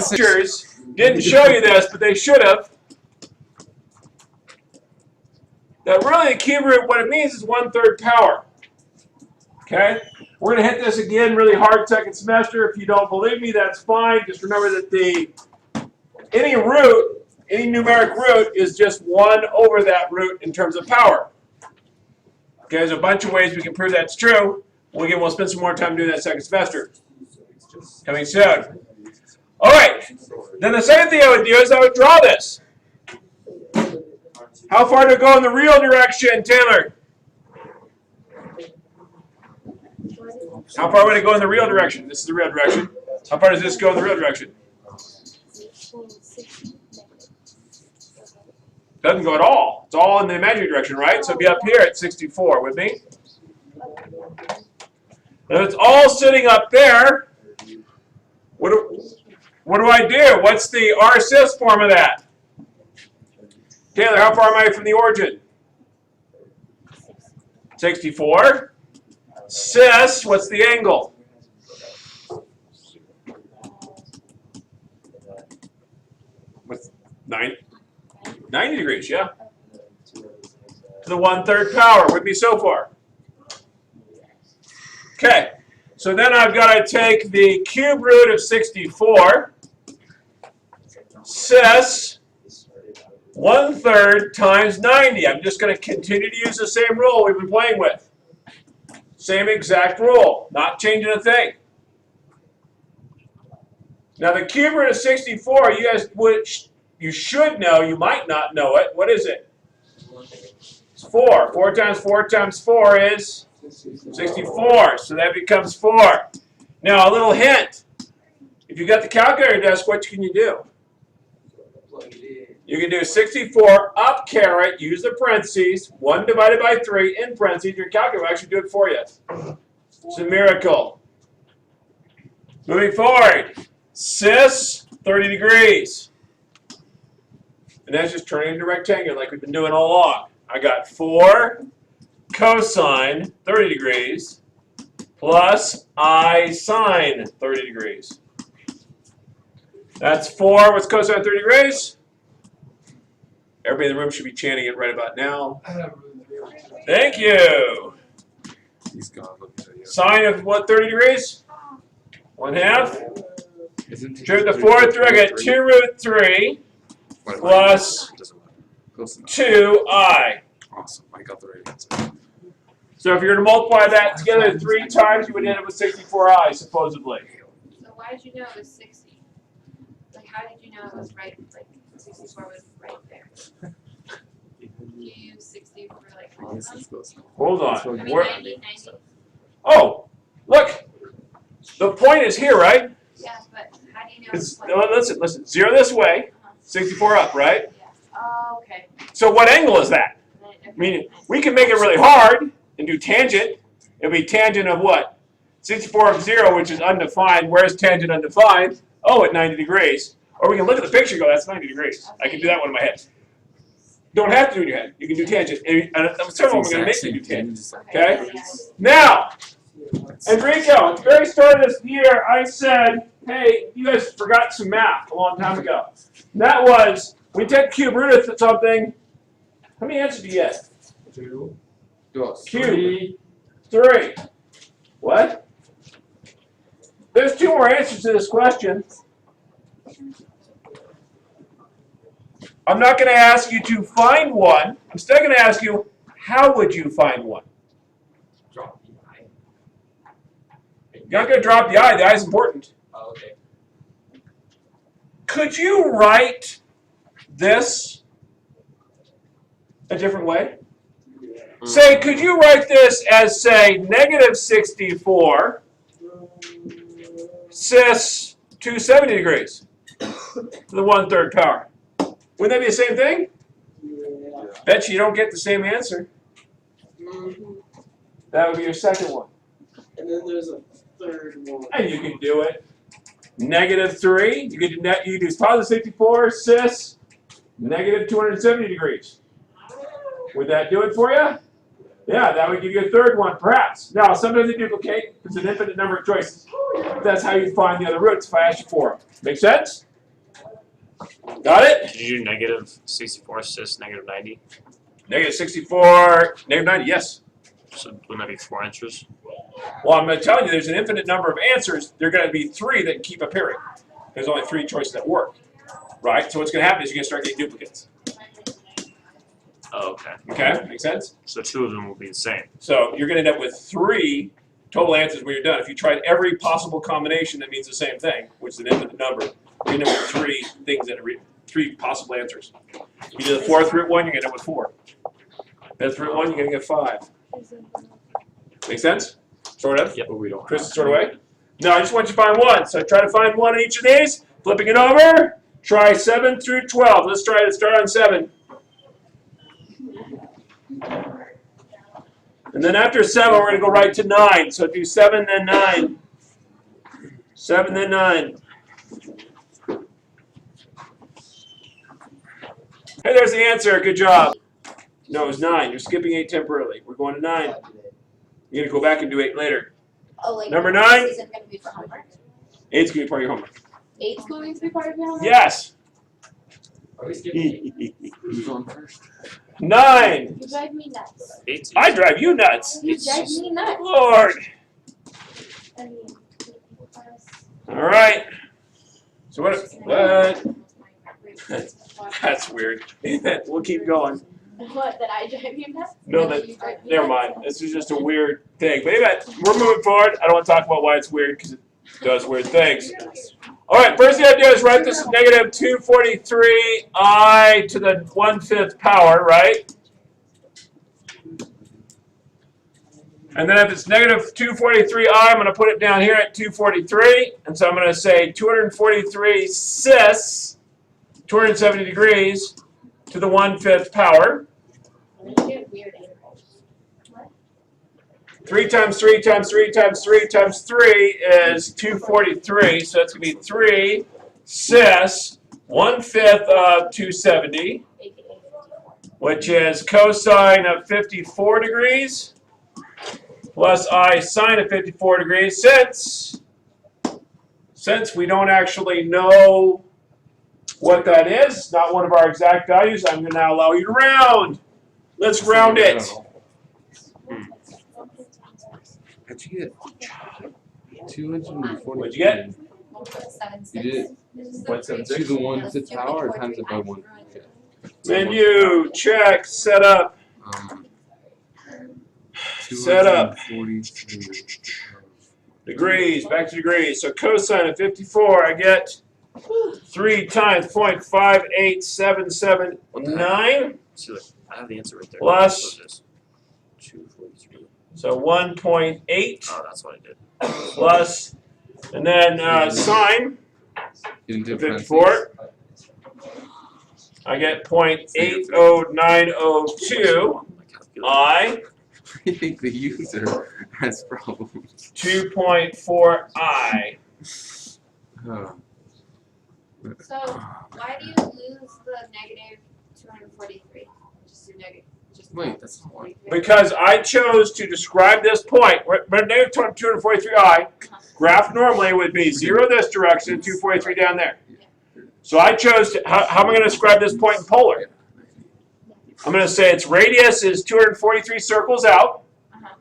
pictures didn't show you this, but they should have. That really the cube root, what it means is 1/3 power. Okay? We're going to hit this again really hard second semester. If you don't believe me, that's fine. Just remember that any root, any numeric root is just 1 over that root in terms of power. Okay, there's a bunch of ways we can prove that's true. We'll spend some more time doing that second semester. Coming soon. All right. Then the second thing I would do is I would draw this. How far to go in the real direction, Taylor? How far would it go in the real direction? This is the real direction. How far does this go in the real direction? Doesn't go at all. It's all in the imaginary direction, right? So it'd be up here at 64 with me. If it's all sitting up there, what do I do? What's the R-cis form of that? Taylor, how far am I from the origin? 64. Cis, what's the angle? What's 90 degrees, yeah. To the 1/3 power. With me so far? Okay. So then I've got to take the cube root of 64. Cis 1/3 times 90. I'm just going to continue to use the same rule we've been playing with. Same exact rule, not changing a thing. Now the cube root of 64, you should know, you might not know it. What is it? It's 4. 4 times 4 times 4 is 64. So that becomes 4. Now a little hint. If you got the calculator desk, what can you do? You can do 64 up caret, use the parentheses, 1 divided by 3 in parentheses. Your calculator will actually do it for you. It's a miracle. Moving forward, cis 30 degrees. And that's just turning into rectangular like we've been doing all along. I got 4 cosine 30 degrees plus I sine 30 degrees. That's 4. What's cosine 30 degrees? Everybody in the room should be chanting it right about now. Thank you. He's gone. Sine of what, 30 degrees? 1/2. Straight the 4 through, I get 2 root 3 plus 2i. Awesome. I got the right answer. So if you're going to multiply that together 3 times, you would end up with 64i, supposedly. So why did you know it was 60? Like, how did you know it was right? Like, 64 was right there. You use 60 for like all of them? Hold on. I mean, 90. Oh, look. The point is here, right? Yeah, but how do you know It's, it's like, listen. 0 this way, 64 up, right? yeah. Oh, okay. So what angle is that? I mean, we can make it really hard and do tangent. It'll be tangent of what? 64 of 0, which is undefined. Where's tangent undefined? Oh, at 90 degrees. Or we can look at the picture and go, that's 90 degrees. I can do that one in my head. Don't have to do it in your head. You can do tangent. And I'm certainly going to make you do tangent. Okay? Now, Enrico, at the very start of this year, I said, hey, you guys forgot some math a long time ago. And that was, we take cube root of something. How many answers do you get? 2. Cube. 3. What? There's 2 more answers to this question. I'm not going to ask you to find one. I'm still going to ask you, how would you find one? Drop the I. You're not going to drop the I. The I is important. Oh, okay. Could you write this a different way? Say, could you write this as, say, negative 64 cis 270 degrees to the 1/3 power? Wouldn't that be the same thing? Yeah. Bet you don't get the same answer. That would be your second one. And then there's a third one. And you can do it. Negative 3. You can do positive 64 cis negative 270 degrees. Would that do it for you? Yeah, that would give you a third one, perhaps. Now, sometimes they duplicate. It's an infinite number of choices. That's how you find the other roots if I ask you for them. Make sense? Got it? Did you do negative 64 cis negative 90? Negative 64, negative 90, yes. So wouldn't that be 4 answers? Well, I'm going to tell you, there's an infinite number of answers. There are going to be 3 that keep appearing. There's only 3 choices that work, right? So what's going to happen is you're going to start getting duplicates. Oh, okay. Okay, make sense? So 2 of them will be the same. So you're going to end up with 3 total answers when you're done. If you tried every possible combination that means the same thing, which is an infinite number, you end up with 3 things that are 3 possible answers. If you do the 4th root one, you're going to end up with 4. 5th root one, you're going to get 5. Make sense? Sort of? Yep. But we don't. Chris is sort of way? No, I just want you to find one. So try to find one in each of these. Flipping it over. Try 7 through 12. Let's try to start on 7. And then after 7, we're going to go right to 9. So do 7, then 9. 7, then 9. Hey, there's the answer. Good job. No, it was 9. You're skipping 8 temporarily. We're going to 9. You're going to go back and do 8 later. Oh, like Number 9. This isn't going to be for homework. 8's going to be part of your homework. 8's going to be part of your homework? Yes. Are we skipping? Who's on first? 9. You drive me nuts. 8. I drive you nuts. You drive me nuts. Lord. I mean, All right. So what? That's weird. We'll keep going. what, that I drive you nuts? No, Or that you drive me never nuts? mind. This is just a weird thing. But anyway, we're moving forward. I don't want to talk about why it's weird because it does weird things. All right, first thing I do is write this as negative 243i to the 1/5 power, right? And then if it's negative 243i, I'm going to put it down here at 243. And so I'm going to say 243 cis, 270 degrees to the 1/5 power. You get weird angles. 3 times 3 times 3 times 3 times 3 is 243. So that's going to be 3 cis 1/5 of 270, which is cosine of 54 degrees plus I sine of 54 degrees. Since we don't actually know what that is, not one of our exact values, I'm going to now allow you to round. Let's round it. How'd you get? 240. What'd you get? 1.76. You did. 1.76. To the 1/5 power or times it by 1? Menu, check, set up. Set up. 243. Degrees, back to degrees. So cosine of 54, I get 3 times 0.58779. See, look, I have the answer right there. Plus- So it is 243. So 1.8 Oh, that's what I did. plus, and then sine You didn't do of parentheses? 54. I get 0.80902 I I think the user has problems. 2.4 I. Oh. So why do you lose the negative 243? Just do negative. Just Wait, that's not why. 43. Because I chose to describe this point, but negative 243i, graph normally would be 0 this direction, 243 down there. So I chose to, how am I going to describe this point in polar? I'm going to say its radius is 243 circles out,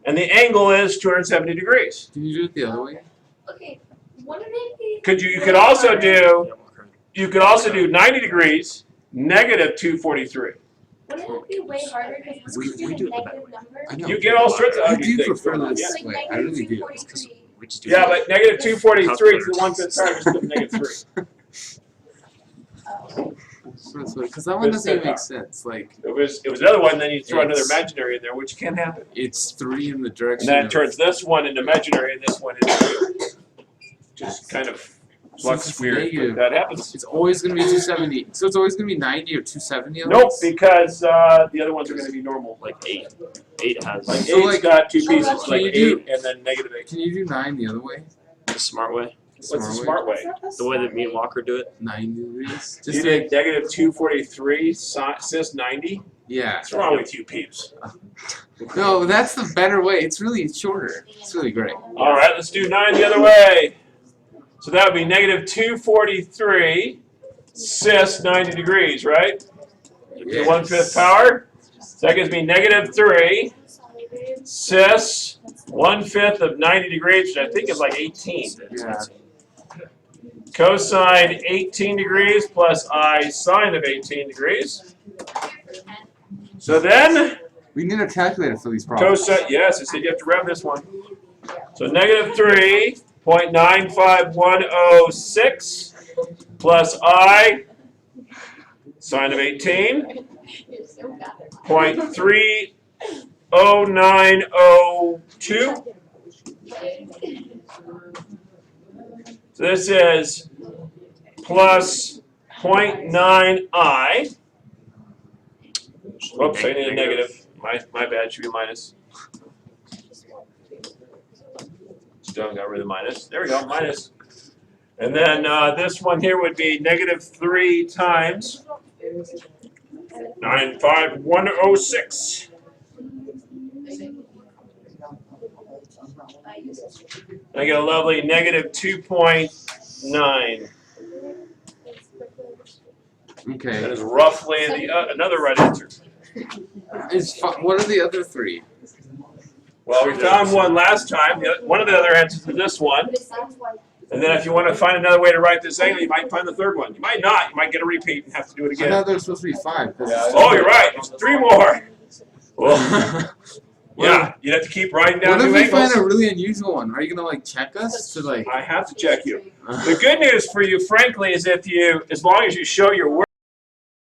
and the angle is 270 degrees. Can you do it the other way? Okay, wouldn't it be? You could also do Yeah, okay. 90 degrees, negative 243. Wouldn't it be way harder because We- once you we do do a it the negative number? I know. You get all sorts of I ugly do things prefer going on. this Yeah. It's like way. I negative really do. 243. We just do Yeah, that. but negative 243 to the 1/5 power is still negative 3. Oh. Because that one doesn't even make sense. Like, It was another one, then you throw another It's- imaginary in there, which can happen. it's 3 in the And direction that of... turns this one into imaginary and this one into real. Just kind of Since looks it's weird, negative, but that happens. It's always going to be 270. So it's always going to be 90 or 270 on Nope, this? because the other ones are going to be normal. Like 8. 8 has Like So, 8's like- got 2 Oh, pieces, that's like what you 8 and then negative 8. Can you do 9 the other way? the smart way. What's the smart way? The way that me and Walker do it. 90 degrees? You Just did like, negative 243, cis 90? yeah. What's wrong with you peeps? No, that's the better way. It's really shorter. It's really great. All right, let's do 9 the other way. So that would be negative 243 cis 90 degrees, right? Yes. 1/5 power. So that gives me -3 cis 1/5 of 90 degrees, which I think is like 18. Yeah. Cosine 18 degrees plus I sine of 18 degrees. So then, We need a calculator for these problems. cosine, yes, I said you have to rev this one. So -3.95106 plus I sine of 18. You're so bad at math. 0.30902. So this is plus 0.9I. Oops, I need a negative. My bad, should be minus. Still got rid of the minus. There we go, minus. And then this one here would be -3 times 95106. I get a lovely -2.9. That Okay. is roughly another right answer. What are the other three? Well, we found one last time. One of the other answers is this one. But it sounds like And then if you want to find another way to write this angle, you might find the third one. You might not. You might get a repeat and have to do it I again. thought there was supposed to be 5. Oh, you're right. There's 3 more. Well, yeah, you'd have to keep writing down What if new we angles. find a really unusual one? Are you gonna like check us to like? I have to check you. The good news for you, frankly, is as long as you show your work.